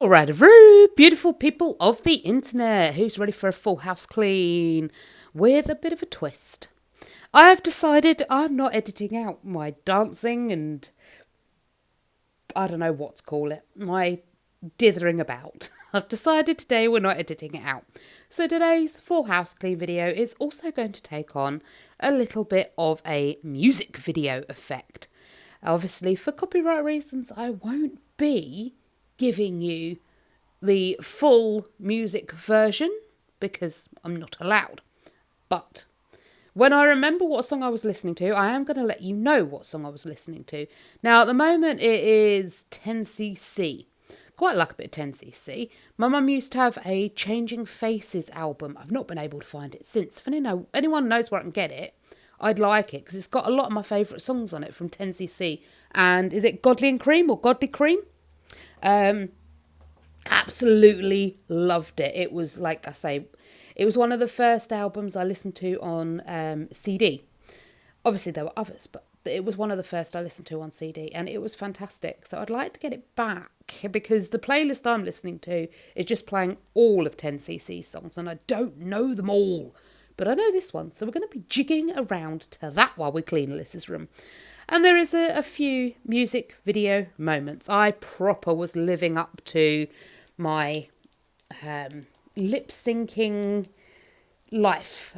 Alright, very beautiful people of the internet. Who's ready for a full house clean with a bit of a twist? I have decided I'm not editing out my dancing and I don't know what to call it, my dithering about. I've decided today we're not editing it out. So today's full house clean video is also going to take on a little bit of a music video effect. Obviously, for copyright reasons, I won't be giving you the full music version because I'm not allowed. But when I remember what song I was listening to, I am going to let you know what song I was listening to. Now, at the moment, it is 10cc. Quite like a bit of 10cc. My mum used to have a Changing Faces album. I've not been able to find it since. If anyone knows where I can get it, I'd like it because it's got a lot of my favourite songs on it from 10cc. And is it Godly and Cream or Godly Cream? Absolutely loved it. It was, like I say, it was one of the first albums I listened to on CD. Obviously, there were others, but it was one of the first I listened to on CD, and it was fantastic. So I'd like to get it back because the playlist I'm listening to is just playing all of 10cc songs, and I don't know them all. But I know this one, so we're going to be jigging around to that while we clean Alyssa's room. And there is a few music video moments. I proper was living up to my lip syncing life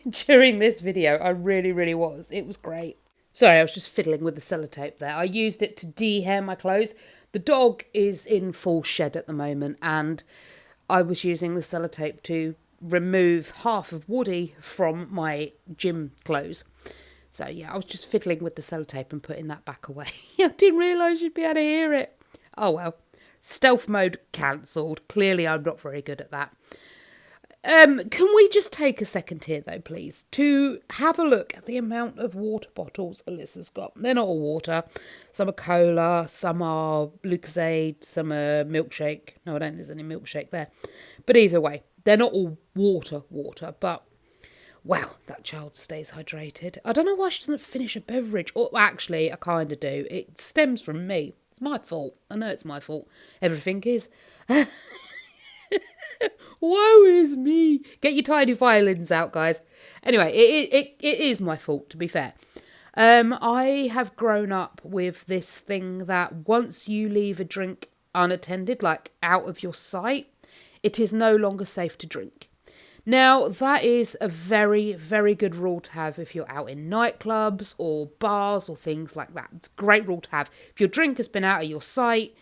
during this video. I really, really was. It was great. Sorry, I was just fiddling with the sellotape there. I used it to de-hair my clothes. The dog is in full shed at the moment, and I was using the sellotape to remove half of Woody from my gym clothes. So yeah, I was just fiddling with the sellotape and putting that back away. I didn't realise you'd be able to hear it. Oh well. Stealth mode cancelled. Clearly I'm not very good at that. Can we just take a second here though, please, to have a look at the amount of water bottles Alyssa's got. They're not all water. Some are cola, some are Lucozade, some are milkshake. No, I don't think there's any milkshake there. But either way, they're not all water, but wow, that child stays hydrated. I don't know why she doesn't finish a beverage. Or actually, I kind of do. It stems from me. It's my fault. I know it's my fault. Everything is. Woe is me. Get your tiny violins out, guys. Anyway, it is my fault, to be fair. I have grown up with this thing that once you leave a drink unattended, like out of your sight, it is no longer safe to drink. Now, that is a very, very good rule to have if you're out in nightclubs or bars or things like that. It's a great rule to have. If your drink has been out of your sight,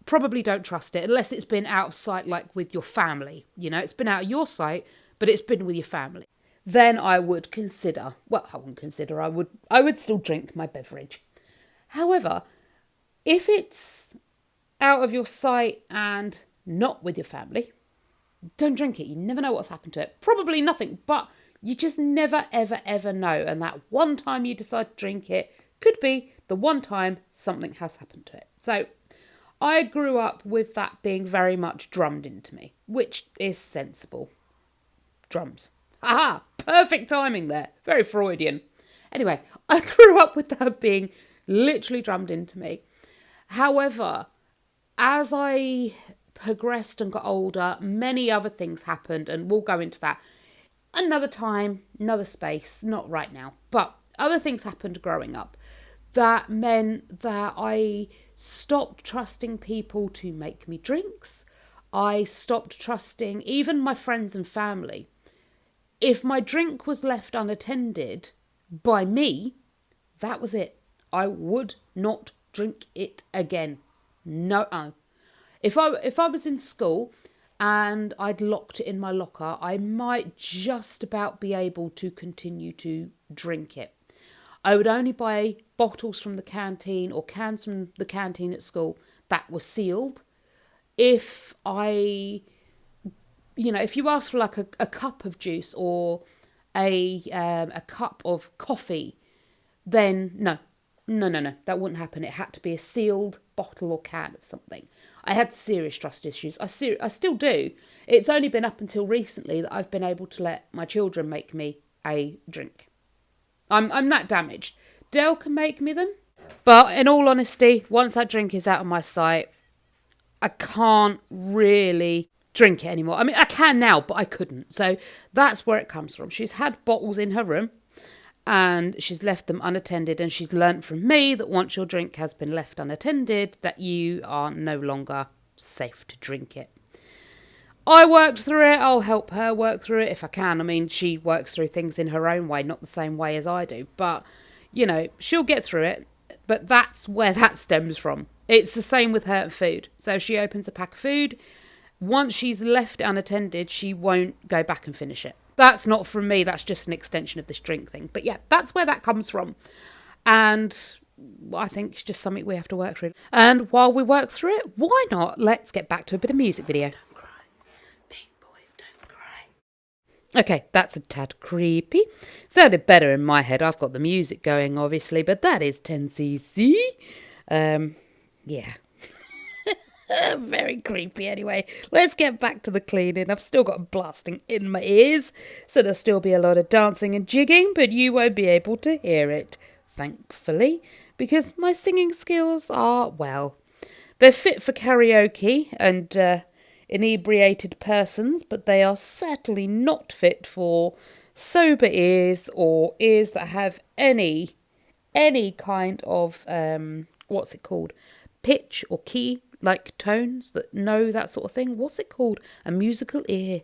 probably don't trust it unless it's been out of sight, like with your family. You know, it's been out of your sight, but it's been with your family. Then I would consider, well, I wouldn't consider, I would still drink my beverage. However, if it's out of your sight and not with your family, don't drink it. You never know what's happened to it. Probably nothing, but you just never, ever, ever know. And that one time you decide to drink it could be the one time something has happened to it. So I grew up with that being very much drummed into me, which is sensible. Drums. Aha! Perfect timing there. Very Freudian. Anyway, I grew up with that being literally drummed into me. However, as I progressed and got older, many other things happened, and we'll go into that another time, another space, not right now. But other things happened growing up that meant that I stopped trusting people to make me drinks. I stopped trusting even my friends and family. If my drink was left unattended by me, that was it. I would not drink it again. No. If I was in school and I'd locked it in my locker, I might just about be able to continue to drink it. I would only buy bottles from the canteen or cans from the canteen at school that were sealed. If if you ask for like a cup of juice or a cup of coffee, then no, that wouldn't happen. It had to be a sealed bottle or can of something. I had serious trust issues. I still do. It's only been up until recently that I've been able to let my children make me a drink. I'm that damaged. Dale can make me them. But in all honesty, once that drink is out of my sight, I can't really drink it anymore. I mean, I can now, but I couldn't. So that's where it comes from. She's had bottles in her room and she's left them unattended, and she's learnt from me that once your drink has been left unattended, that you are no longer safe to drink it. I worked through it. I'll help her work through it if I can. I mean, she works through things in her own way, not the same way as I do. But, you know, she'll get through it. But that's where that stems from. It's the same with her food. So if she opens a pack of food, once she's left it unattended, she won't go back and finish it. That's not from me. That's just an extension of this drink thing. But yeah, that's where that comes from. And I think it's just something we have to work through. And while we work through it, why not? Let's get back to a bit of music video. Okay, that's a tad creepy. Sounded better in my head. I've got the music going, obviously, but that is 10cc. Yeah. Very creepy anyway. Let's get back to the cleaning. I've still got blasting in my ears, so there'll still be a lot of dancing and jigging, but you won't be able to hear it, thankfully, because my singing skills are, well, they're fit for karaoke and inebriated persons, but they are certainly not fit for sober ears or ears that have any kind of what's it called, pitch or key, like tones that know that sort of thing. What's it called? A musical ear.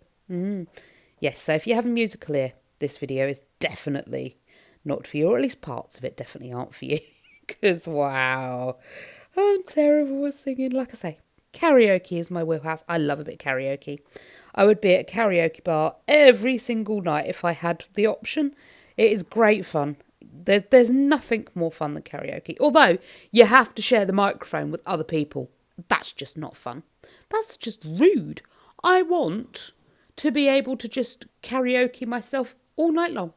Yes, so if you have a musical ear, this video is definitely not for you, or at least parts of it definitely aren't for you, because wow, I'm terrible at singing. Like I say, karaoke is my wheelhouse. I love a bit of karaoke. I would be at a karaoke bar every single night if I had the option. It is great fun. There's nothing more fun than karaoke. Although you have to share the microphone with other people. That's just not fun. That's just rude. I want to be able to just karaoke myself all night long.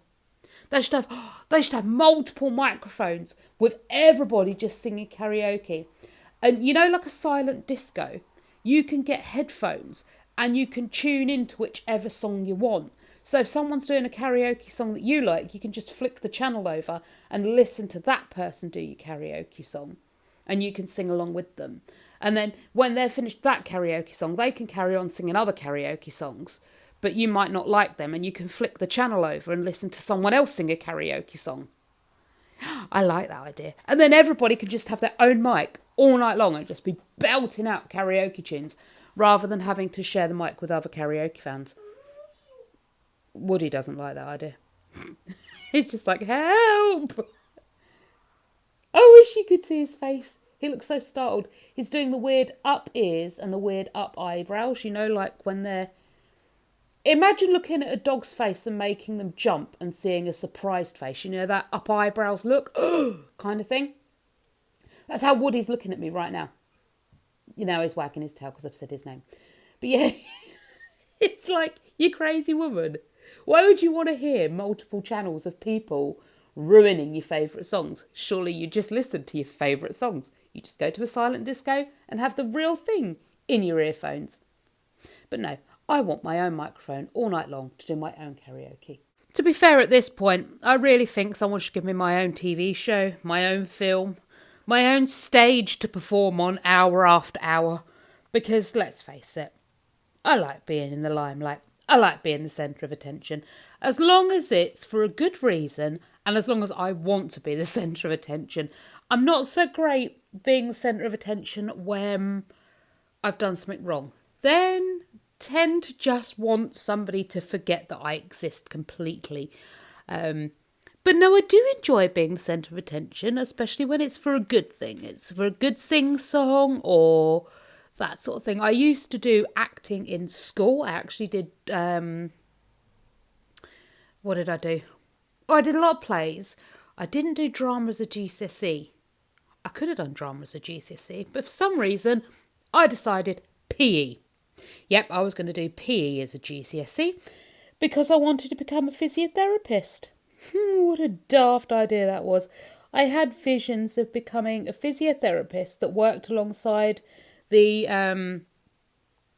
They should have multiple microphones with everybody just singing karaoke. And you know, like a silent disco, you can get headphones and you can tune into whichever song you want. So if someone's doing a karaoke song that you like, you can just flick the channel over and listen to that person do your karaoke song. And you can sing along with them. And then when they're finished that karaoke song, they can carry on singing other karaoke songs. But you might not like them, and you can flick the channel over and listen to someone else sing a karaoke song. I like that idea. And then everybody can just have their own mic all night long and just be belting out karaoke tunes rather than having to share the mic with other karaoke fans. Woody doesn't like that idea. He's just like, help! I wish you could see his face. He looks so startled. He's doing the weird up ears and the weird up eyebrows. You know, like when they're... Imagine looking at a dog's face and making them jump and seeing a surprised face. You know, that up eyebrows look, kind of thing. That's how Woody's looking at me right now. You know, he's wagging his tail because I've said his name. But yeah, it's like, you crazy woman. Why would you want to hear multiple channels of people ruining your favourite songs? Surely you just listen to your favourite songs. You just go to a silent disco and have the real thing in your earphones. But no, I want my own microphone all night long to do my own karaoke. To be fair, at this point, I really think someone should give me my own TV show, my own film, my own stage to perform on hour after hour. Because let's face it, I like being in the limelight. I like being the centre of attention. As long as it's for a good reason and as long as I want to be the centre of attention. I'm not so great being the centre of attention when I've done something wrong. Then tend to just want somebody to forget that I exist completely. But no, I do enjoy being the centre of attention, especially when it's for a good thing. It's for a good sing-song or that sort of thing. I used to do acting in school. I actually did... what did I do? Oh, I did a lot of plays. I didn't do drama as a GCSE. I could have done drama as a GCSE, but for some reason, I decided PE. Yep, I was going to do PE as a GCSE because I wanted to become a physiotherapist. What a daft idea that was. I had visions of becoming a physiotherapist that worked alongside the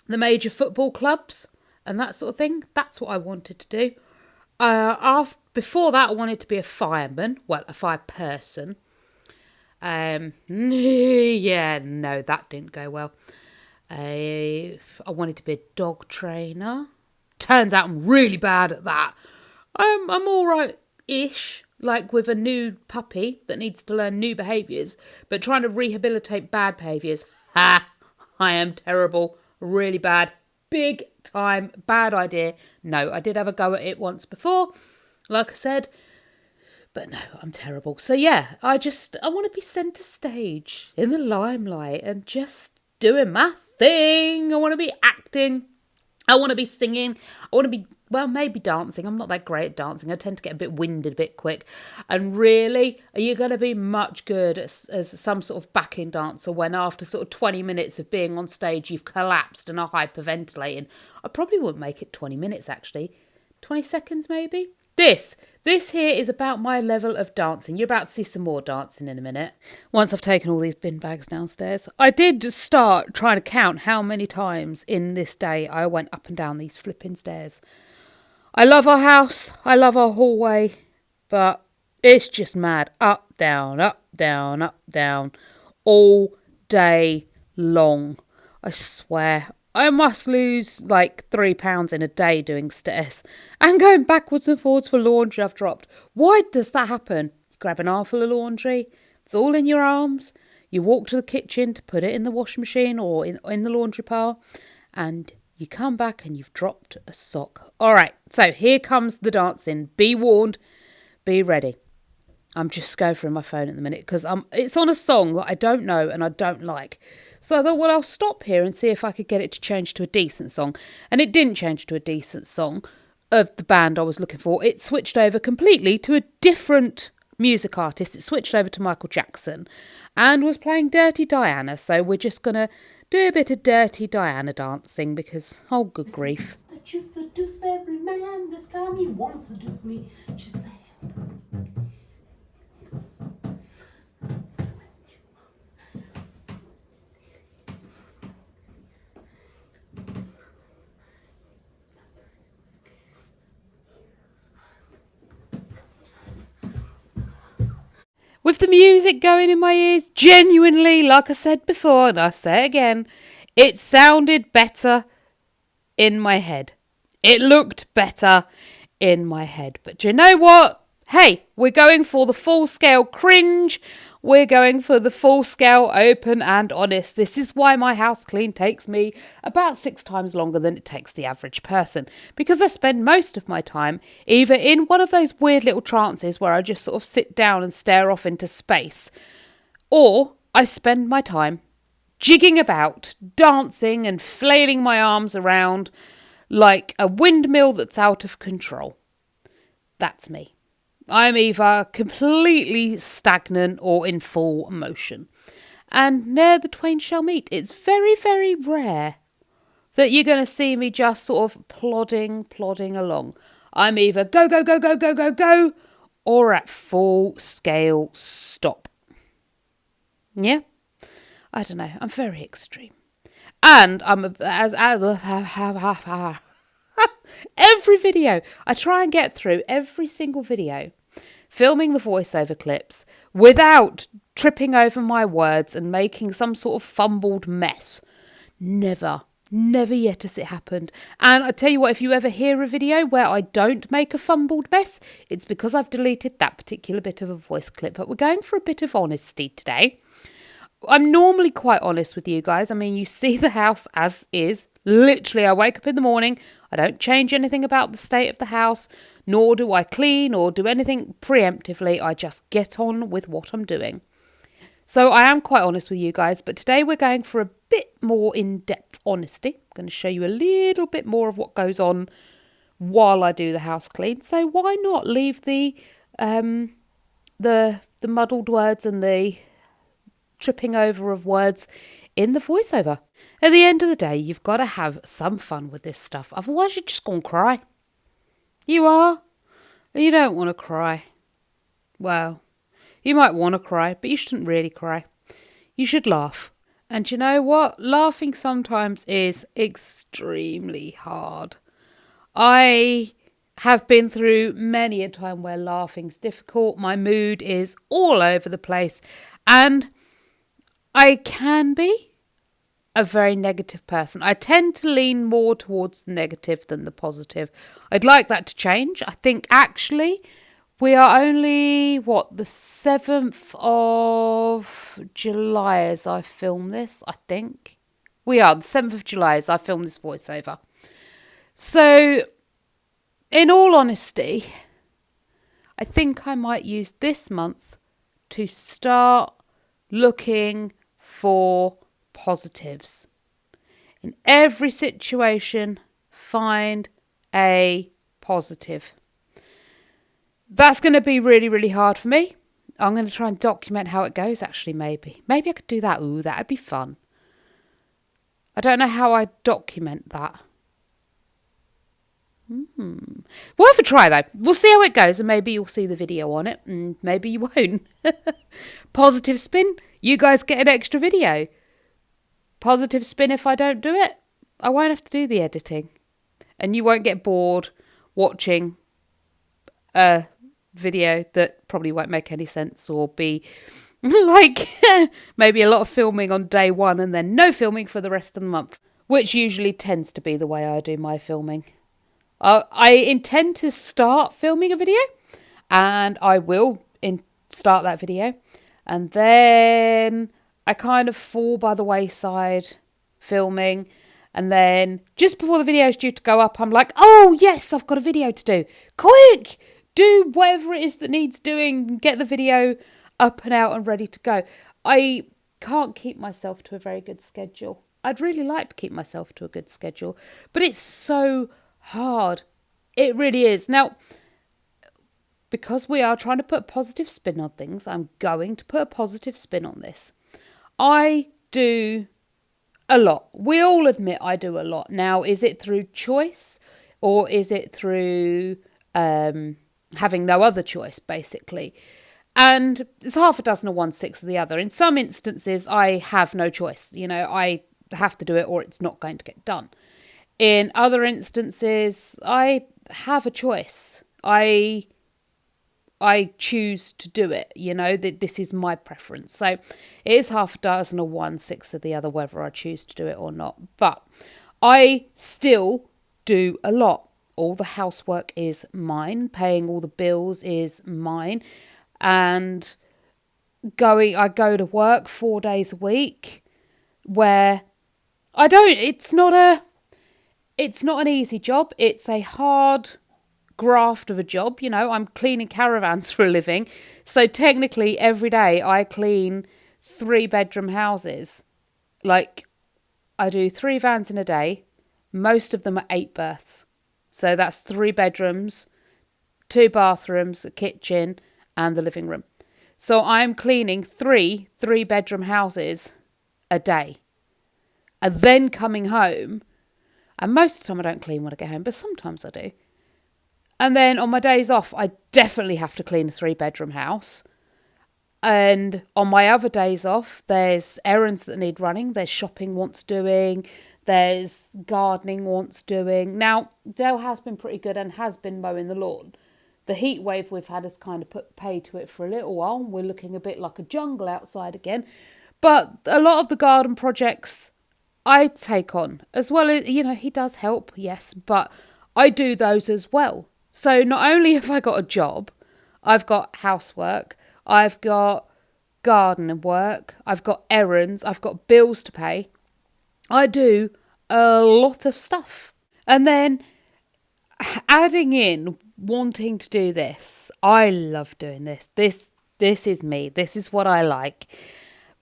major football clubs and that sort of thing. That's what I wanted to do. Before that, I wanted to be a fireman. Well, a fireperson. Yeah, no, that didn't go well. I wanted to be a dog trainer. Turns out I'm really bad at that. I'm all right-ish, like with a new puppy that needs to learn new behaviours, but trying to rehabilitate bad behaviours. Ha! I am terrible. Really bad. Big time. Bad idea. No, I did have a go at it once before, like I said, but no, I'm terrible. So yeah, I want to be centre stage in the limelight and just doing my thing. I want to be acting. I want to be singing. I want to be, well, maybe dancing. I'm not that great at dancing. I tend to get a bit winded a bit quick. And really, are you going to be much good as some sort of backing dancer when after sort of 20 minutes of being on stage, you've collapsed and are hyperventilating? I probably wouldn't make it 20 minutes, actually. 20 seconds, maybe? This here is about my level of dancing. You're about to see some more dancing in a minute. Once I've taken all these bin bags downstairs, I did start trying to count how many times in this day I went up and down these flipping stairs. I love our house. I love our hallway. But it's just mad. Up, down, up, down, up, down. All day long. I swear. I must lose like £3 in a day doing stairs and going backwards and forwards for laundry I've dropped. Why does that happen? You grab an armful of laundry, it's all in your arms. You walk to the kitchen to put it in the washing machine or in the laundry pile, and you come back and you've dropped a sock. All right, so here comes the dancing. Be warned, be ready. I'm just going through my phone at the minute because it's on a song that I don't know and I don't like. So I thought, well, I'll stop here and see if I could get it to change to a decent song. And it didn't change to a decent song of the band I was looking for. It switched over completely to a different music artist. It switched over to Michael Jackson and was playing Dirty Diana. So we're just going to do a bit of Dirty Diana dancing because, oh, good grief. That you seduce every man, this time you won't seduce me, she said. With the music going in my ears, genuinely, like I said before, and I say it again, it sounded better in my head. It looked better in my head. But do you know what? Hey, we're going for the full-scale cringe. We're going for the full-scale open and honest. This is why my house clean takes me about 6 times longer than it takes the average person. Because I spend most of my time either in one of those weird little trances where I just sort of sit down and stare off into space, or I spend my time jigging about, dancing and flailing my arms around like a windmill that's out of control. That's me. I'm either completely stagnant or in full motion. And ne'er the twain shall meet. It's very, very rare that you're going to see me just sort of plodding along. I'm either go, go, go, go, go, go, go, or at full scale stop. Yeah? I don't know. I'm very extreme. And I'm every video, I try and get through every single video, filming the voiceover clips without tripping over my words and making some sort of fumbled mess. Never yet has it happened. And I tell you what, if you ever hear a video where I don't make a fumbled mess, it's because I've deleted that particular bit of a voice clip. But we're going for a bit of honesty today. I'm normally quite honest with you guys. I mean, you see the house as is. Literally, I wake up in the morning. I don't change anything about the state of the house, nor do I clean or do anything preemptively. I just get on with what I'm doing. So I am quite honest with you guys, but today we're going for a bit more in-depth honesty. I'm going to show you a little bit more of what goes on while I do the house clean. So why not leave the muddled words and the tripping over of words in the voiceover? At the end of the day, you've got to have some fun with this stuff. Otherwise, you're just going to cry. You are. You don't want to cry. Well, you might want to cry, but you shouldn't really cry. You should laugh. And you know what? Laughing sometimes is extremely hard. I have been through many a time where laughing's difficult. My mood is all over the place. And I can be a very negative person. I tend to lean more towards the negative than the positive. I'd like that to change. I think actually we are only, the 7th of July as I film this, I think. We are, the 7th of July as I film this voiceover. So, in all honesty, I think I might use this month to start looking for positives. In every situation, find a positive. That's going to be really, really hard for me. I'm going to try and document how it goes, actually, maybe. Maybe I could do that. Ooh, that'd be fun. I don't know how I document that. Worth a try, though. We'll see how it goes, and maybe you'll see the video on it, and maybe you won't. Positive spin, you guys get an extra video. Positive spin if I don't do it. I won't have to do the editing. And you won't get bored watching a video that probably won't make any sense or be like maybe a lot of filming on day one and then no filming for the rest of the month, which usually tends to be the way I do my filming. I intend to start filming a video, and I will start that video, and then I kind of fall by the wayside filming, and then just before the video is due to go up, I'm like, oh yes, I've got a video to do. Quick! Do whatever it is that needs doing, get the video up and out and ready to go. I can't keep myself to a very good schedule. I'd really like to keep myself to a good schedule, but it's so hard. It really is. Now, because we are trying to put a positive spin on things, I'm going to put a positive spin on this. I do a lot. We all admit I do a lot. Now, is it through choice or is it through having no other choice, basically? And it's half a dozen or 1/6 of the other. In some instances, I have no choice. I have to do it or it's not going to get done. In other instances, I have a choice. I choose to do it. That this is my preference. So it is half a dozen or 1/6 of the other, whether I choose to do it or not. But I still do a lot. All the housework is mine. Paying all the bills is mine. And I go to work 4 days a week where it's not an easy job. It's a hard graft of a job. I'm cleaning caravans for a living. So technically every day I clean 3-bedroom houses. Like, I do 3 vans in a day. Most of them are 8 berths. So that's 3 bedrooms, 2 bathrooms, a kitchen and the living room. So I'm cleaning 3-bedroom houses a day. And then coming home, and most of the time I don't clean when I get home, but sometimes I do. And then on my days off, I definitely have to clean a 3-bedroom house. And on my other days off, there's errands that need running. There's shopping wants doing. There's gardening wants doing. Now, Dale has been pretty good and has been mowing the lawn. The heat wave we've had has kind of put pay to it for a little while. We're looking a bit like a jungle outside again. But a lot of the garden projects I take on, as well as, he does help, yes, but I do those as well. So not only have I got a job, I've got housework, I've got garden work, I've got errands, I've got bills to pay. I do a lot of stuff. And then adding in wanting to do this, I love doing this. This is me. This is what I like.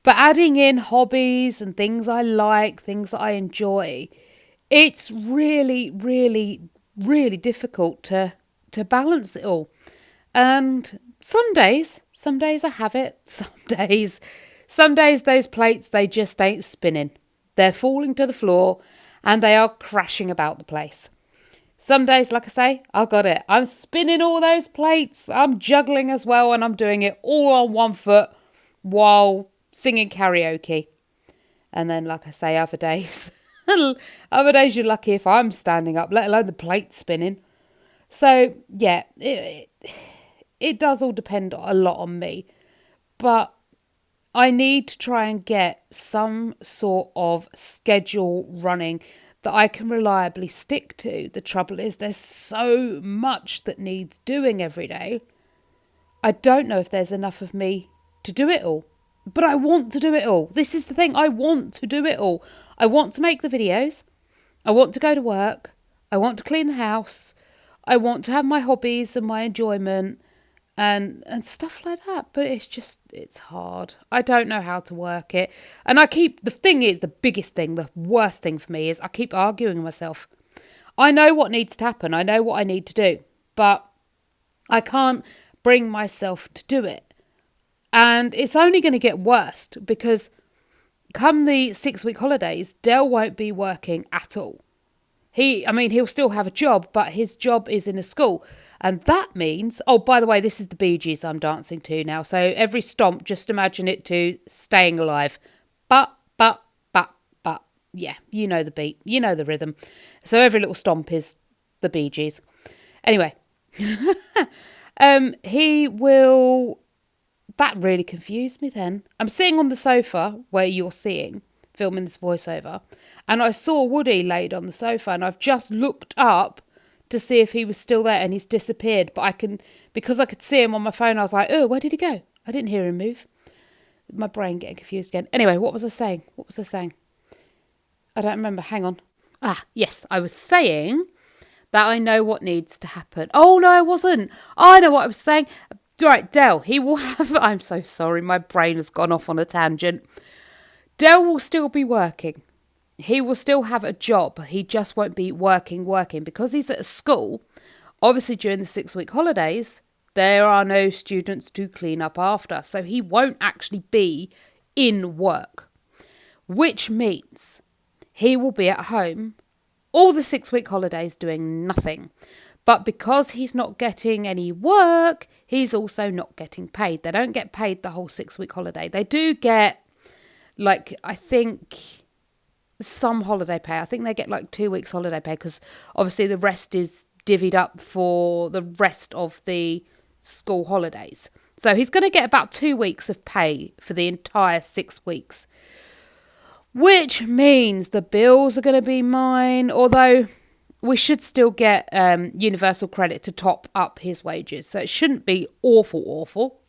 But adding in hobbies and things I like, things that I enjoy, it's really, really, really difficult to balance it all. And some days I have it. Some days those plates, they just ain't spinning. They're falling to the floor and they are crashing about the place. Some days, like I say, I've got it. I'm spinning all those plates. I'm juggling as well, and I'm doing it all on one foot while singing karaoke. And then, like I say, other days you're lucky if I'm standing up, let alone the plate spinning. So, yeah, it does all depend a lot on me. But I need to try and get some sort of schedule running that I can reliably stick to. The trouble is there's so much that needs doing every day. I don't know if there's enough of me to do it all. But I want to do it all. This is the thing. I want to do it all. I want to make the videos. I want to go to work. I want to clean the house. I want to have my hobbies and my enjoyment and stuff like that. But it's hard. I don't know how to work it. And the biggest thing, the worst thing for me is I keep arguing with myself. I know what needs to happen. I know what I need to do. But I can't bring myself to do it. And it's only going to get worse because come the 6-week holidays, Dell won't be working at all. He'll still have a job, but his job is in a school. And that means, oh, by the way, this is the Bee Gees I'm dancing to now. So every stomp, just imagine it to Staying Alive. But. Yeah, you know the beat, you know the rhythm. So every little stomp is the Bee Gees. Anyway, he will... That really confused me then. I'm sitting on the sofa where you're filming this voiceover, and I saw Woody laid on the sofa, and I've just looked up to see if he was still there, and he's disappeared. But because I could see him on my phone, I was like, oh, where did he go? I didn't hear him move. My brain getting confused again. Anyway, what was I saying? I don't remember. Hang on. Yes, I was saying that I know what needs to happen. Oh, no, I wasn't. I know what I was saying. Right, Dell, he will have... I'm so sorry, my brain has gone off on a tangent. Dell will still be working. He will still have a job. He just won't be working. Because he's at a school, obviously during the 6-week holidays, there are no students to clean up after. So he won't actually be in work. Which means he will be at home all the 6-week holidays doing nothing. But because he's not getting any work, he's also not getting paid. They don't get paid the whole 6-week holiday. They do get, I think, some holiday pay. I think they get 2 weeks holiday pay because obviously the rest is divvied up for the rest of the school holidays. So he's going to get about 2 weeks of pay for the entire 6 weeks, which means the bills are going to be mine, although... We should still get universal credit to top up his wages. So it shouldn't be awful.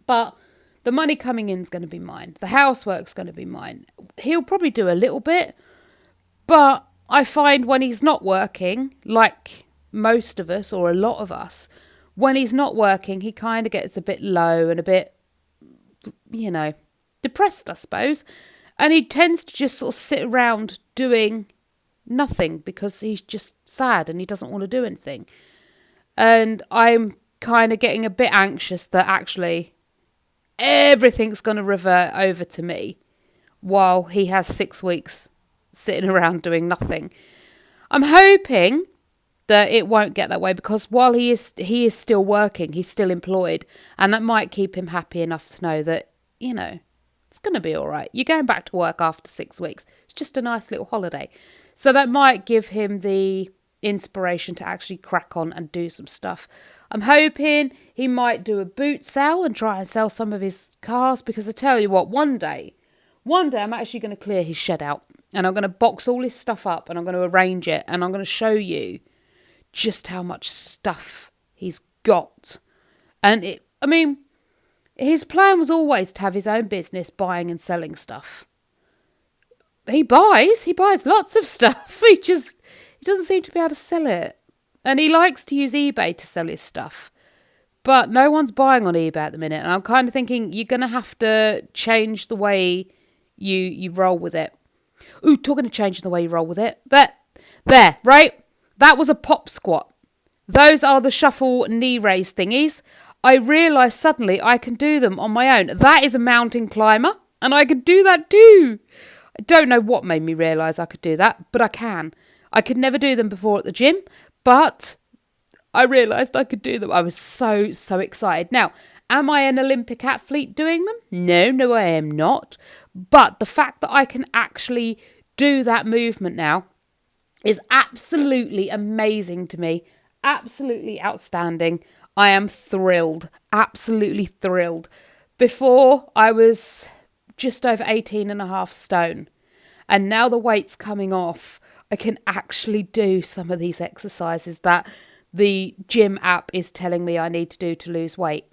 But the money coming in is going to be mine. The housework's going to be mine. He'll probably do a little bit. But I find when he's not working, like most of us or a lot of us, when he's not working, he kind of gets a bit low and a bit, depressed, I suppose. And he tends to just sort of sit around doing... nothing because he's just sad and he doesn't want to do anything. And I'm kind of getting a bit anxious that actually everything's going to revert over to me while he has 6 weeks sitting around doing nothing. I'm hoping that it won't get that way because while he is still working, he's still employed, and that might keep him happy enough to know that, it's going to be all right. You're going back to work after 6 weeks. It's just a nice little holiday. So that might give him the inspiration to actually crack on and do some stuff. I'm hoping he might do a boot sale and try and sell some of his cars, because I tell you what, one day I'm actually going to clear his shed out and I'm going to box all his stuff up and I'm going to arrange it and I'm going to show you just how much stuff he's got. And his plan was always to have his own business buying and selling stuff. He buys lots of stuff. He doesn't seem to be able to sell it. And he likes to use eBay to sell his stuff. But no one's buying on eBay at the minute. And I'm kind of thinking you're going to have to change the way you roll with it. Ooh, talking of changing the way you roll with it. There, right? That was a pop squat. Those are the shuffle knee raise thingies. I realised suddenly I can do them on my own. That is a mountain climber. And I could do that too. I don't know what made me realise I could do that, but I can. I could never do them before at the gym, but I realised I could do them. I was so excited. Now, am I an Olympic athlete doing them? No, I am not. But the fact that I can actually do that movement now is absolutely amazing to me. Absolutely outstanding. I am thrilled. Absolutely thrilled. Before, I was just over 18.5 stone. And now the weight's coming off, I can actually do some of these exercises that the gym app is telling me I need to do to lose weight.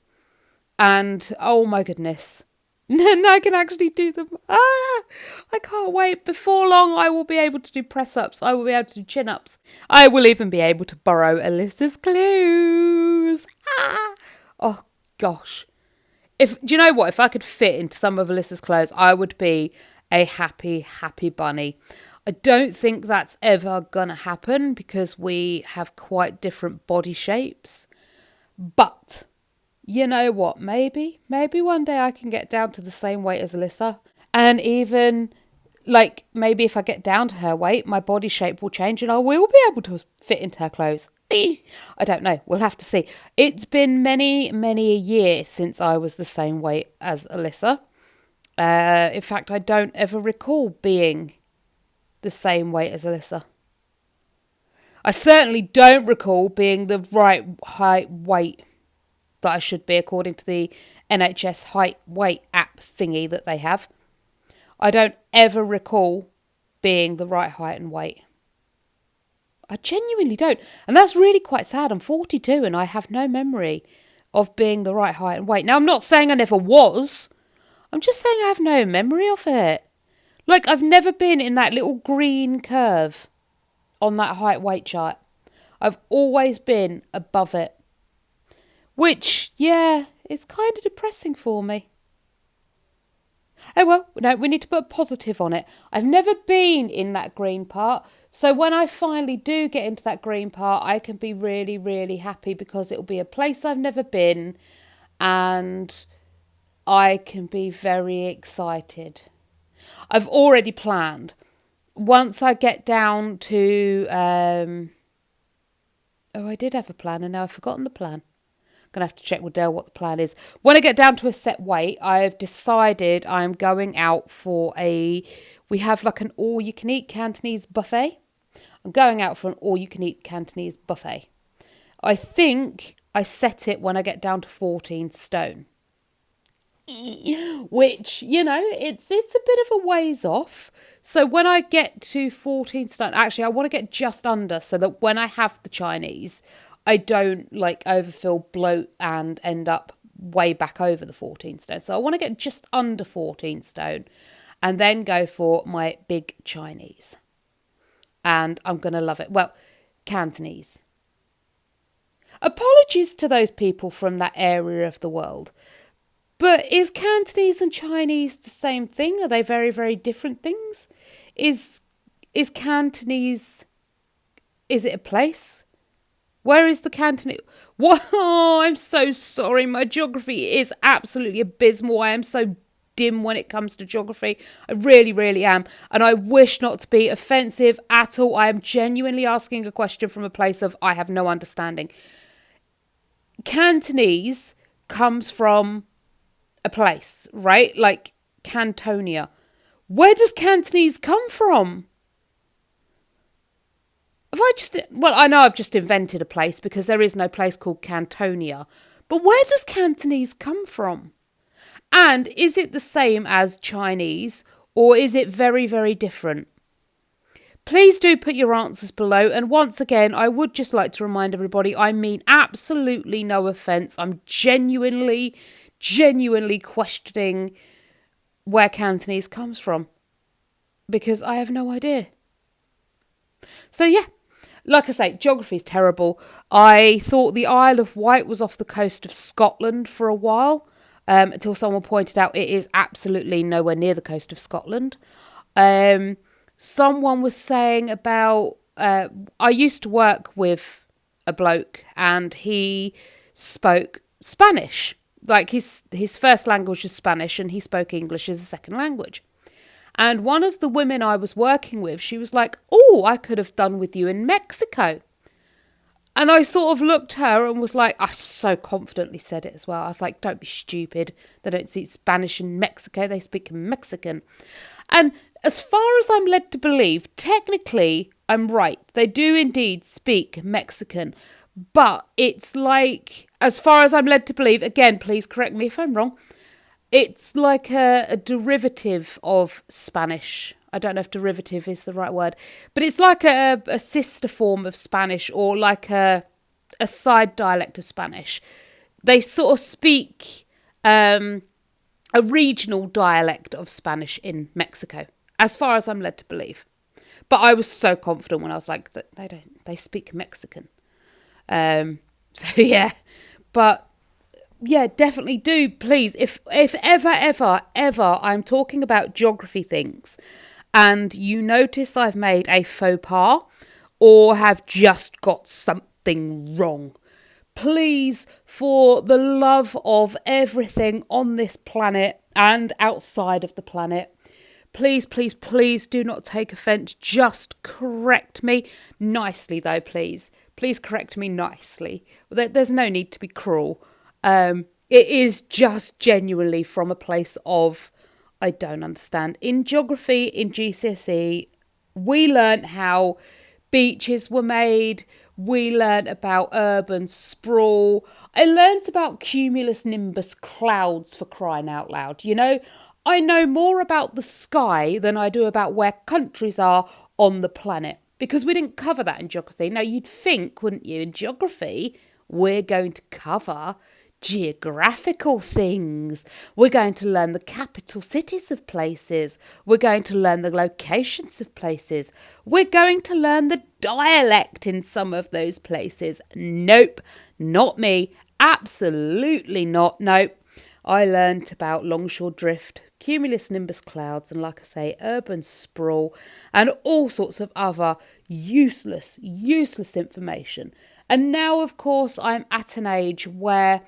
And oh my goodness, now I can actually do them. I can't wait. Before long, I will be able to do press-ups. I will be able to do chin-ups. I will even be able to borrow Alyssa's clothes. Oh gosh. Do you know what? If I could fit into some of Alyssa's clothes, I would be a happy, happy bunny. I don't think that's ever going to happen because we have quite different body shapes. But you know what? Maybe one day I can get down to the same weight as Alyssa. And even like maybe if I get down to her weight, my body shape will change and I will be able to fit into her clothes. I don't know. We'll have to see. It's been many, many a year since I was the same weight as Alyssa. In fact, I don't ever recall being the same weight as Alyssa. I certainly don't recall being the right height weight that I should be according to the NHS height weight app thingy that they have. I don't ever recall being the right height and weight. I genuinely don't. And that's really quite sad. I'm 42 and I have no memory of being the right height and weight. Now, I'm not saying I never was. I'm just saying I have no memory of it. Like, I've never been in that little green curve on that height weight chart. I've always been above it. Which, yeah, is kind of depressing for me. Oh well, no, we need to put a positive on it. I've never been in that green part. So when I finally do get into that green part, I can be really, really happy because it'll be a place I've never been and I can be very excited. I've already planned. Once I get down to... I did have a plan and now I've forgotten the plan. I'm going to have to check with Dale what the plan is. When I get down to a set weight, I've decided I'm going out for we have like an all-you-can-eat Cantonese buffet. I'm going out for an all-you-can-eat Cantonese buffet. I think I set it when I get down to 14 stone. Which, you know, it's a bit of a ways off. So when I get to 14 stone, actually I want to get just under so that when I have the Chinese, I don't like overfill, bloat and end up way back over the 14 stone. So I want to get just under 14 stone and then go for my big Chinese. And I'm going to love it. Well, Cantonese. Apologies to those people from that area of the world. But is Cantonese and Chinese the same thing? Are they very, very different things? Is Cantonese, is it a place? Where is the Cantonese? What? Oh, I'm so sorry. My geography is absolutely abysmal. I am so dim when it comes to geography. I really, really am. And I wish not to be offensive at all. I am genuinely asking a question from a place of I have no understanding. Cantonese comes from a place, right? Like Cantonia. Where does Cantonese come from? I know I've just invented a place because there is no place called Cantonia. But where does Cantonese come from? And is it the same as Chinese or is it very, very different? Please do put your answers below. And once again, I would just like to remind everybody, I mean absolutely no offence. I'm genuinely questioning where Cantonese comes from because I have no idea. So yeah, like I say, geography is terrible. I thought the Isle of Wight was off the coast of Scotland for a while until someone pointed out it is absolutely nowhere near the coast of Scotland. Someone was saying about, I used to work with a bloke and he spoke Spanish. Like his first language is Spanish and he spoke English as a second language. And one of the women I was working with, she was like, oh, I could have done with you in Mexico. And I sort of looked at her and was like, I so confidently said it as well. I was like, don't be stupid. They don't speak Spanish in Mexico. They speak Mexican. And as far as I'm led to believe, technically, I'm right. They do indeed speak Mexican. But it's like, as far as I'm led to believe, again, please correct me if I'm wrong, It's like a derivative of Spanish. I don't know if derivative is the right word, but it's like a sister form of Spanish, or like a side dialect of Spanish. They sort of speak a regional dialect of Spanish in Mexico, as far as I'm led to believe. But I was so confident when I was like, that they speak Mexican. So yeah, but yeah, definitely do, please. If ever I'm talking about geography things and you notice I've made a faux pas or have just got something wrong, please, for the love of everything on this planet and outside of the planet, please do not take offence. Just correct me nicely, though, please. Please correct me nicely. There's no need to be cruel. It is just genuinely from a place of, I don't understand. In geography, in GCSE, we learnt how beaches were made. We learnt about urban sprawl. I learnt about cumulus nimbus clouds, for crying out loud. You know, I know more about the sky than I do about where countries are on the planet, because we didn't cover that in geography. Now, you'd think, wouldn't you, in geography, we're going to cover geographical things. We're going to learn the capital cities of places. We're going to learn the locations of places. We're going to learn the dialect in some of those places. Nope, not me. Absolutely not. Nope. I learnt about longshore drift, cumulus nimbus clouds, and like I say, urban sprawl, and all sorts of other useless information. And now, of course, I'm at an age where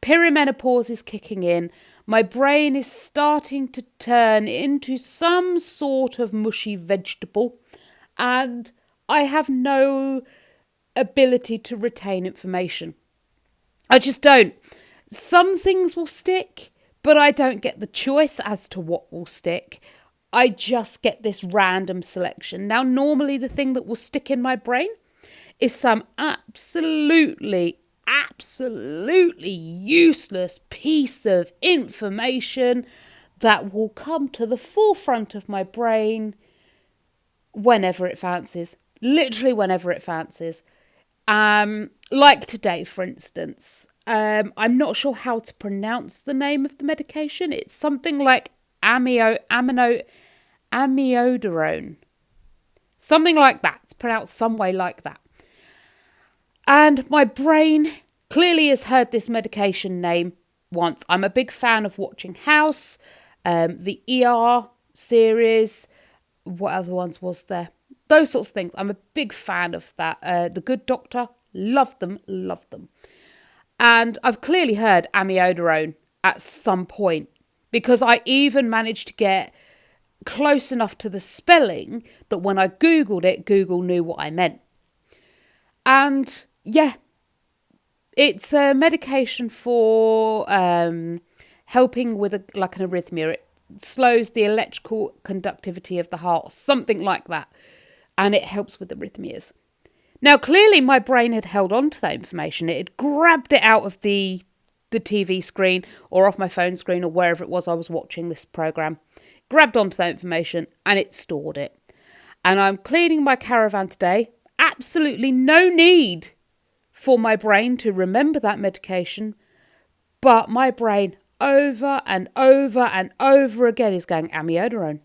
perimenopause is kicking in. My brain is starting to turn into some sort of mushy vegetable, and I have no ability to retain information. I just don't. Some things will stick, but I don't get the choice as to what will stick. I just get this random selection. Now, normally the thing that will stick in my brain is some absolutely useless piece of information that will come to the forefront of my brain whenever it fancies. Literally whenever it fancies. Like today, for instance. I'm not sure how to pronounce the name of the medication. It's something like amiodarone. Something like that. It's pronounced some way like that. And my brain clearly has heard this medication name once. I'm a big fan of watching House, the ER series. What other ones was there? Those sorts of things. I'm a big fan of that. The Good Doctor. Love them. And I've clearly heard amiodarone at some point, because I even managed to get close enough to the spelling that when I Googled it, Google knew what I meant. And yeah, it's a medication for helping with an arrhythmia. It slows the electrical conductivity of the heart, something like that. And it helps with arrhythmias. Now, clearly my brain had held on to that information. It had grabbed it out of the TV screen or off my phone screen or wherever it was I was watching this program. Grabbed onto that information and it stored it. And I'm cleaning my caravan today. Absolutely no need for my brain to remember that medication. But my brain over and over and over again is going amiodarone.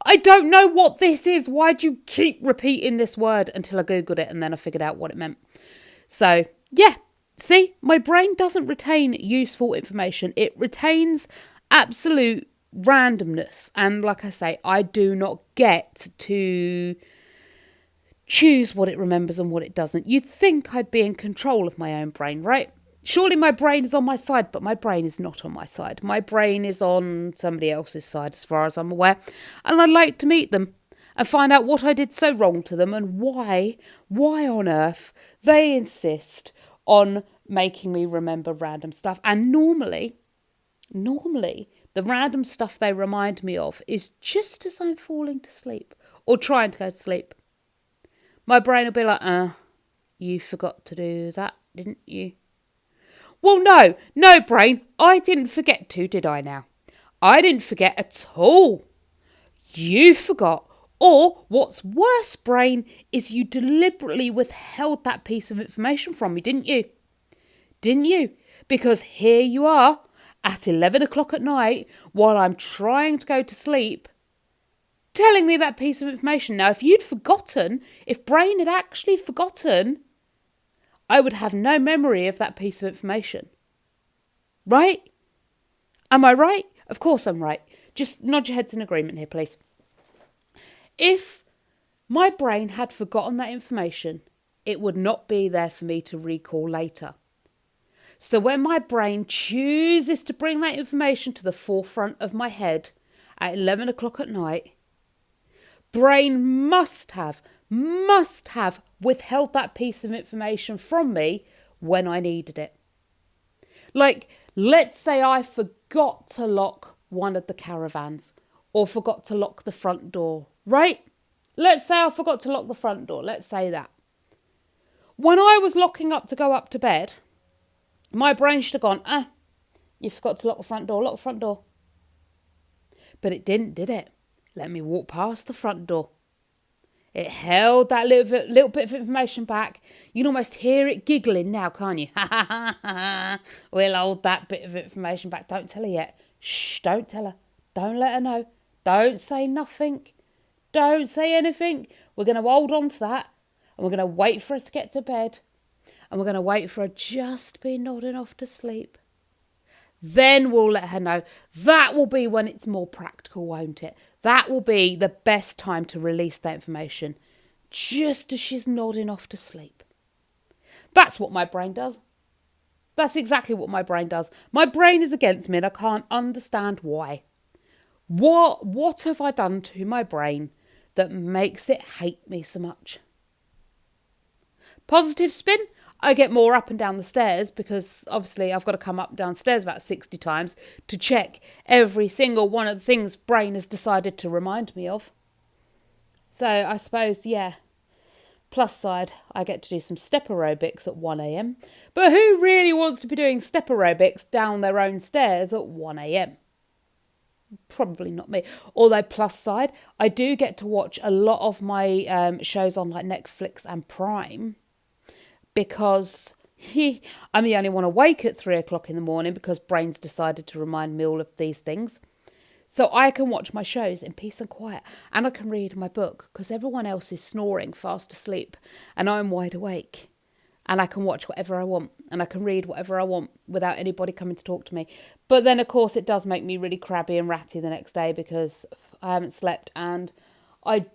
I don't know what this is. Why'd you keep repeating this word? Until I Googled it and then I figured out what it meant. So, yeah. See, my brain doesn't retain useful information. It retains absolute randomness. And like I say, I do not get to choose what it remembers and what it doesn't. You'd think I'd be in control of my own brain, right? Surely my brain is on my side, but my brain is not on my side. My brain is on somebody else's side, as far as I'm aware. And I'd like to meet them and find out what I did so wrong to them and why on earth they insist on making me remember random stuff. And normally, the random stuff they remind me of is just as I'm falling to sleep or trying to go to sleep. My brain will be like, you forgot to do that, didn't you? Well, no, brain, I didn't forget to, did I now? I didn't forget at all. You forgot. Or what's worse, brain, is you deliberately withheld that piece of information from me, didn't you? Didn't you? Because here you are at 11 o'clock at night while I'm trying to go to sleep, telling me that piece of information. Now, if you'd forgotten, if brain had actually forgotten, I would have no memory of that piece of information. Right? Am I right? Of course I'm right. Just nod your heads in agreement here, please. If my brain had forgotten that information, it would not be there for me to recall later. So when my brain chooses to bring that information to the forefront of my head at 11 o'clock at night, brain must have withheld that piece of information from me when I needed it. Like, let's say I forgot to lock one of the caravans or forgot to lock the front door, right? Let's say I forgot to lock the front door. Let's say that. When I was locking up to go up to bed, my brain should have gone, you forgot to lock the front door, lock the front door. But it didn't, did it? Let me walk past the front door. It held that little bit of information back. You can almost hear it giggling now, can't you? Ha ha ha ha. We'll hold that bit of information back. Don't tell her yet. Shh, don't tell her. Don't let her know. Don't say nothing. Don't say anything. We're going to hold on to that. And we're going to wait for her to get to bed. And we're going to wait for her just be nodding off to sleep. Then we'll let her know. That will be when it's more practical, won't it? That will be the best time to release that information. Just as she's nodding off to sleep. That's what my brain does. That's exactly what my brain does. My brain is against me and I can't understand why. What have I done to my brain that makes it hate me so much? Positive spin. I get more up and down the stairs because obviously I've got to come up and down stairs about 60 times to check every single one of the things brain has decided to remind me of. So I suppose, yeah, plus side, I get to do some step aerobics at 1 a.m. But who really wants to be doing step aerobics down their own stairs at 1 a.m? Probably not me. Although plus side, I do get to watch a lot of my shows on like Netflix and Prime. Because I'm the only one awake at 3 o'clock in the morning because brain's decided to remind me all of these things. So I can watch my shows in peace and quiet and I can read my book because everyone else is snoring fast asleep and I'm wide awake. And I can watch whatever I want and I can read whatever I want without anybody coming to talk to me. But then, of course, it does make me really crabby and ratty the next day because I haven't slept and I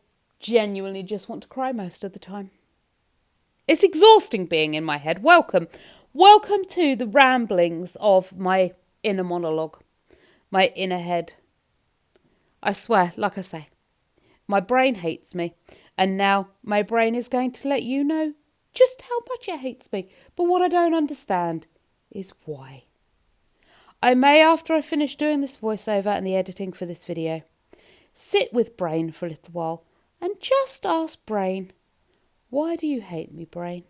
genuinely just want to cry most of the time. It's exhausting being in my head. Welcome to the ramblings of my inner monologue, my inner head. I swear, like I say, my brain hates me. And now my brain is going to let you know just how much it hates me. But what I don't understand is why. I may, after I finish doing this voiceover and the editing for this video, sit with brain for a little while and just ask brain, why do you hate me, brain?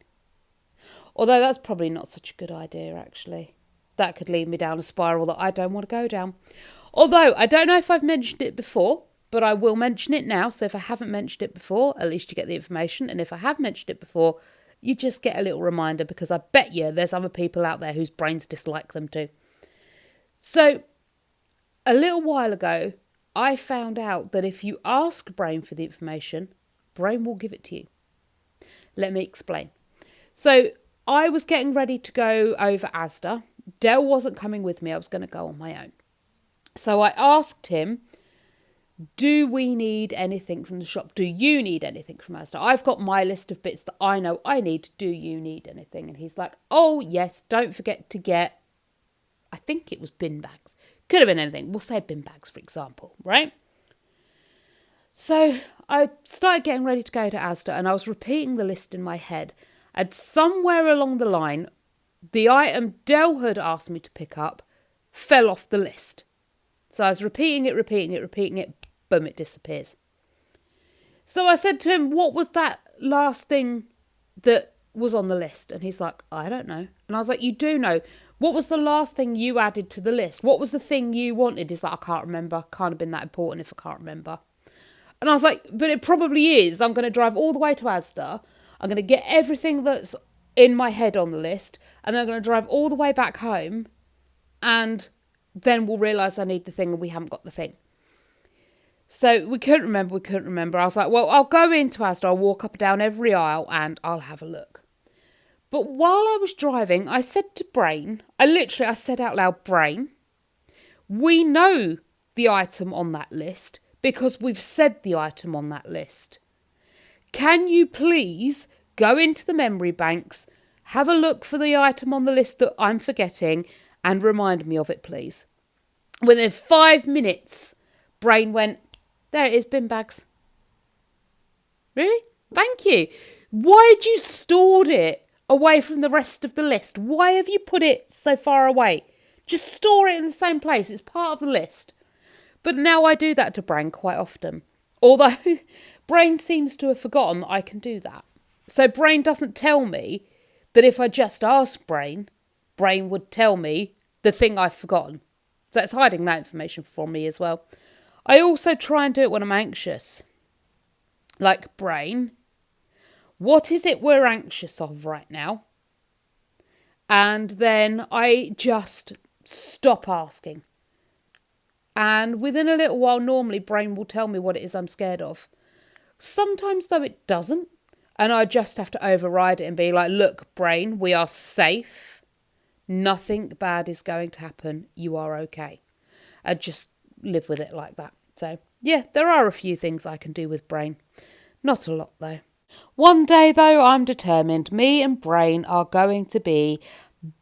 Although that's probably not such a good idea, actually. That could lead me down a spiral that I don't want to go down. Although, I don't know if I've mentioned it before, but I will mention it now. So if I haven't mentioned it before, at least you get the information. And if I have mentioned it before, you just get a little reminder because I bet you there's other people out there whose brains dislike them too. So, a little while ago, I found out that if you ask brain for the information, brain will give it to you. Let me explain. So I was getting ready to go over Asda. Dell wasn't coming with me. I was going to go on my own. So I asked him, do we need anything from the shop? Do you need anything from Asda? I've got my list of bits that I know I need. Do you need anything? And he's like, oh, yes, don't forget to get, I think it was bin bags. Could have been anything. We'll say bin bags, for example, right? So I started getting ready to go to Asda and I was repeating the list in my head. And somewhere along the line, the item Dell had asked me to pick up fell off the list. So I was repeating it, boom, it disappears. So I said to him, what was that last thing that was on the list? And he's like, I don't know. And I was like, you do know. What was the last thing you added to the list? What was the thing you wanted? He's like, I can't remember. Can't have been that important if I can't remember. And I was like, but it probably is. I'm going to drive all the way to Asda. I'm going to get everything that's in my head on the list. And then I'm going to drive all the way back home. And then we'll realise I need the thing and we haven't got the thing. So we couldn't remember. I was like, well, I'll go into Asda. I'll walk up and down every aisle and I'll have a look. But while I was driving, I said to Brain, I said out loud, Brain, we know the item on that list because we've said the item on that list. Can you please go into the memory banks, have a look for the item on the list that I'm forgetting and remind me of it, please? Within 5 minutes, Brain went, there it is, bin bags. Really? Thank you. Why had you stored it away from the rest of the list? Why have you put it so far away? Just store it in the same place. It's part of the list. But now I do that to Brain quite often. Although Brain seems to have forgotten that I can do that. So Brain doesn't tell me that if I just ask Brain, Brain would tell me the thing I've forgotten. So it's hiding that information from me as well. I also try and do it when I'm anxious. Like, Brain, what is it we're anxious of right now? And then I just stop asking. And within a little while, normally, Brain will tell me what it is I'm scared of. Sometimes, though, it doesn't. And I just have to override it and be like, look, Brain, we are safe. Nothing bad is going to happen. You are okay. I just live with it like that. So, yeah, there are a few things I can do with Brain. Not a lot, though. One day, though, I'm determined me and Brain are going to be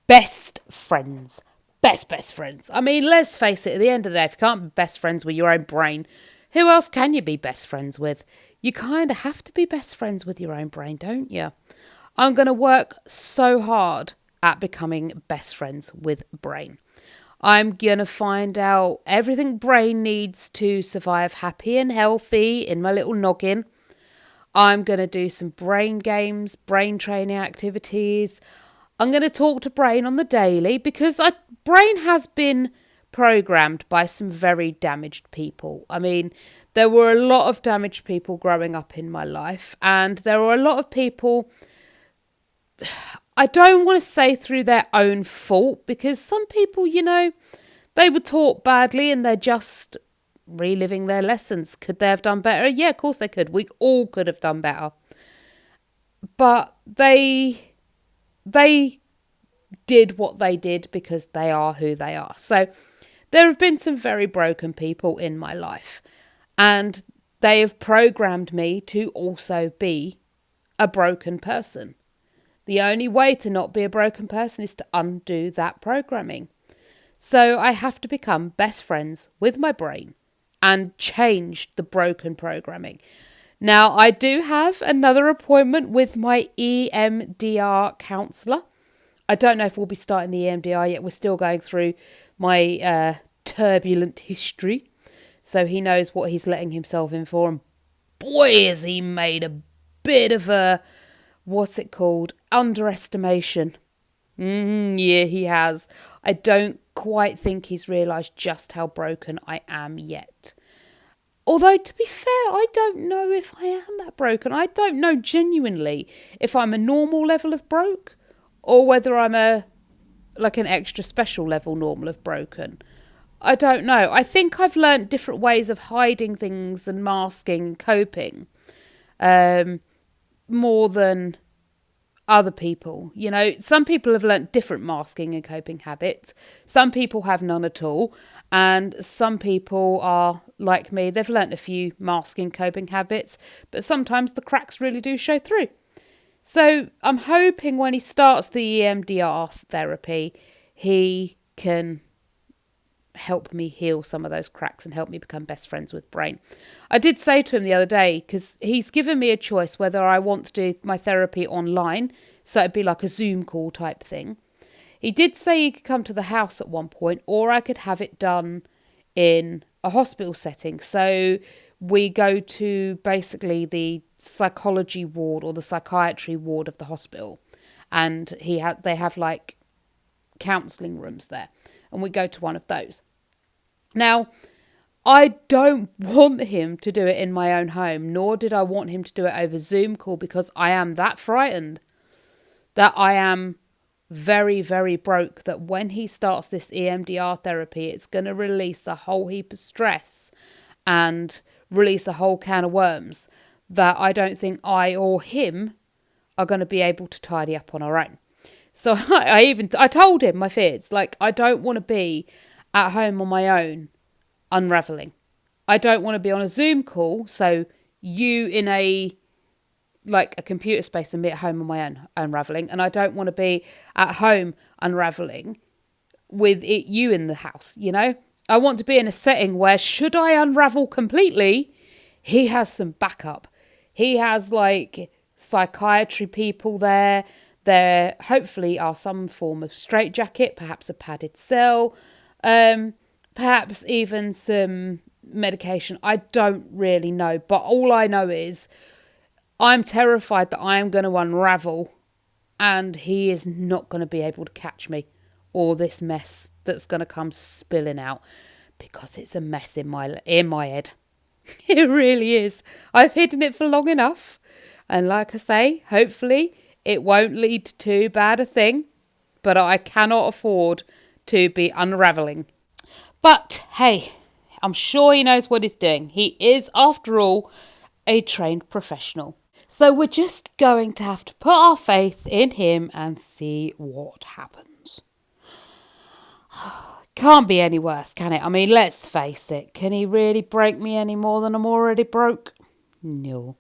best friends. Best friends. I mean, let's face it, at the end of the day, if you can't be best friends with your own brain, who else can you be best friends with? You kind of have to be best friends with your own brain, don't you? I'm going to work so hard at becoming best friends with Brain. I'm going to find out everything Brain needs to survive happy and healthy in my little noggin. I'm going to do some brain games, brain training activities. I'm going to talk to Brain on the daily because Brain has been programmed by some very damaged people. I mean, there were a lot of damaged people growing up in my life, and there were a lot of people, I don't want to say through their own fault, because some people, you know, they were taught badly and they're just reliving their lessons. Could they have done better? Yeah, of course they could. We all could have done better. But they did what they did because they are who they are. So there have been some very broken people in my life, and they have programmed me to also be a broken person. The only way to not be a broken person is to undo that programming. So I have to become best friends with my brain and change the broken programming. Now, I do have another appointment with my EMDR counsellor. I don't know if we'll be starting the EMDR yet. We're still going through my turbulent history. So he knows what he's letting himself in for. And boy, has he made a bit of a, what's it called? Underestimation. Yeah, he has. I don't quite think he's realised just how broken I am yet. Although, to be fair, I don't know if I am that broken. I don't know genuinely if I'm a normal level of broke or whether I'm an extra special level normal of broken. I don't know. I think I've learnt different ways of hiding things and masking and coping more than other people. You know, some people have learnt different masking and coping habits. Some people have none at all. And some people are like me. They've learnt a few masking coping habits, but sometimes the cracks really do show through. So I'm hoping when he starts the EMDR therapy, he can help me heal some of those cracks and help me become best friends with Brain. I did say to him the other day, because he's given me a choice whether I want to do my therapy online, so it'd be like a Zoom call type thing. He did say he could come to the house at one point, or I could have it done in a hospital setting. So we go to basically the psychology ward or the psychiatry ward of the hospital, and they have like counselling rooms there, and we go to one of those. Now, I don't want him to do it in my own home, nor did I want him to do it over Zoom call, because I am that frightened that I am very, very broke that when he starts this EMDR therapy, it's going to release a whole heap of stress and release a whole can of worms that I don't think I or him are going to be able to tidy up on our own. So I told him my fears. Like, I don't want to be at home on my own unraveling. I don't want to be on a Zoom call, so you in a computer space and me at home on my own unraveling. And I don't want to be at home unraveling with you in the house, you know? I want to be in a setting where, should I unravel completely, he has some backup. He has like psychiatry people there. There hopefully are some form of straitjacket, perhaps a padded cell, perhaps even some medication. I don't really know. But all I know is I'm terrified that I am going to unravel and he is not going to be able to catch me, or this mess that's going to come spilling out, because it's a mess in my head. It really is. I've hidden it for long enough. And like I say, hopefully it won't lead to too bad a thing, but I cannot afford to be unraveling. But hey, I'm sure he knows what he's doing. He is, after all, a trained professional. So we're just going to have to put our faith in him and see what happens. Can't be any worse, can it? I mean, let's face it. Can he really break me any more than I'm already broke? No.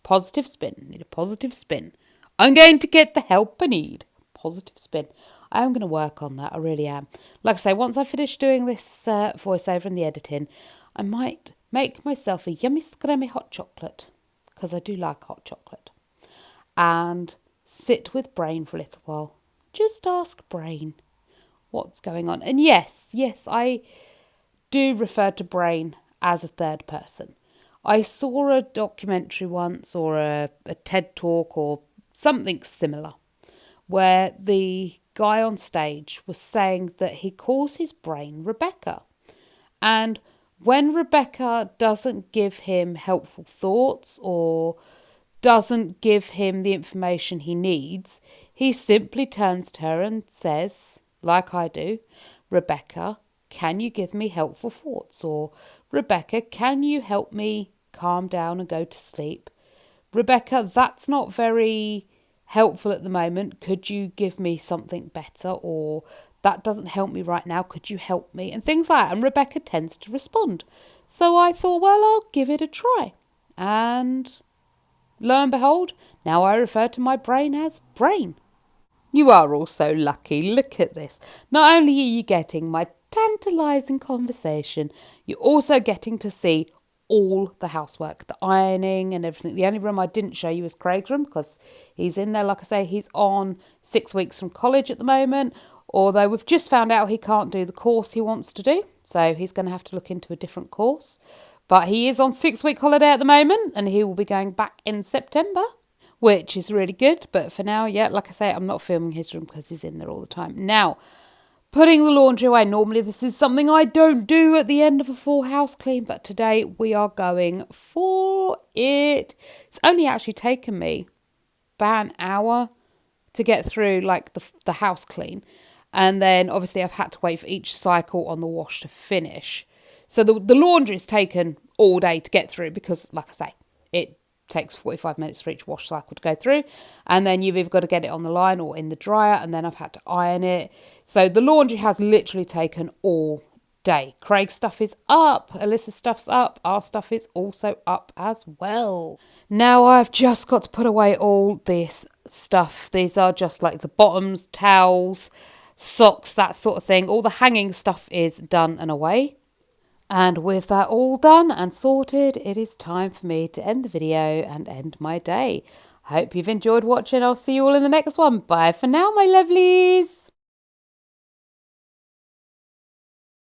Positive spin. Need a positive spin. I'm going to get the help I need. Positive spin. I am going to work on that. I really am. Like I say, once I finish doing this voiceover and the editing, I might make myself a yummy scrummy hot chocolate, because I do like hot chocolate, and sit with Brain for a little while. Just ask Brain what's going on. And yes, I do refer to Brain as a third person. I saw a documentary once, or a TED talk or something similar, where the guy on stage was saying that he calls his brain Rebecca. And when Rebecca doesn't give him helpful thoughts or doesn't give him the information he needs, he simply turns to her and says, like I do, Rebecca, can you give me helpful thoughts? Or Rebecca, can you help me calm down and go to sleep? Rebecca, that's not very helpful at the moment. Could you give me something better? Or that doesn't help me right now. Could you help me? And things like that. And Rebecca tends to respond. So I thought, well, I'll give it a try. And lo and behold, now I refer to my brain as Brain. You are also lucky. Look at this. Not only are you getting my tantalising conversation, you're also getting to see all the housework, the ironing and everything. The only room I didn't show you is Craig's room, because he's in there. Like I say, he's on 6 weeks from college at the moment, although we've just found out he can't do the course he wants to do, so he's going to have to look into a different course. But he is on 6-week holiday at the moment, and he will be going back in September, which is really good. But for now, yeah, like I say, I'm not filming his room because he's in there all the time. Now, putting the laundry away. Normally this is something I don't do at the end of a full house clean, but today we are going for it. It's only actually taken me about an hour to get through like the house clean. And then obviously I've had to wait for each cycle on the wash to finish. So the laundry's taken all day to get through, because like I say, it takes 45 minutes for each wash cycle to go through, and then you've either got to get it on the line or in the dryer, and then I've had to iron it. So the laundry has literally taken all day. Craig's stuff is up, Alyssa's stuff's up, our stuff is also up as well. Now I've just got to put away all this stuff. These are just like the bottoms, towels, socks, that sort of thing. All the hanging stuff is done and away. And with that all done and sorted, it is time for me to end the video and end my day. Hope you've enjoyed watching. I'll see you all in the next one. Bye for now, my lovelies.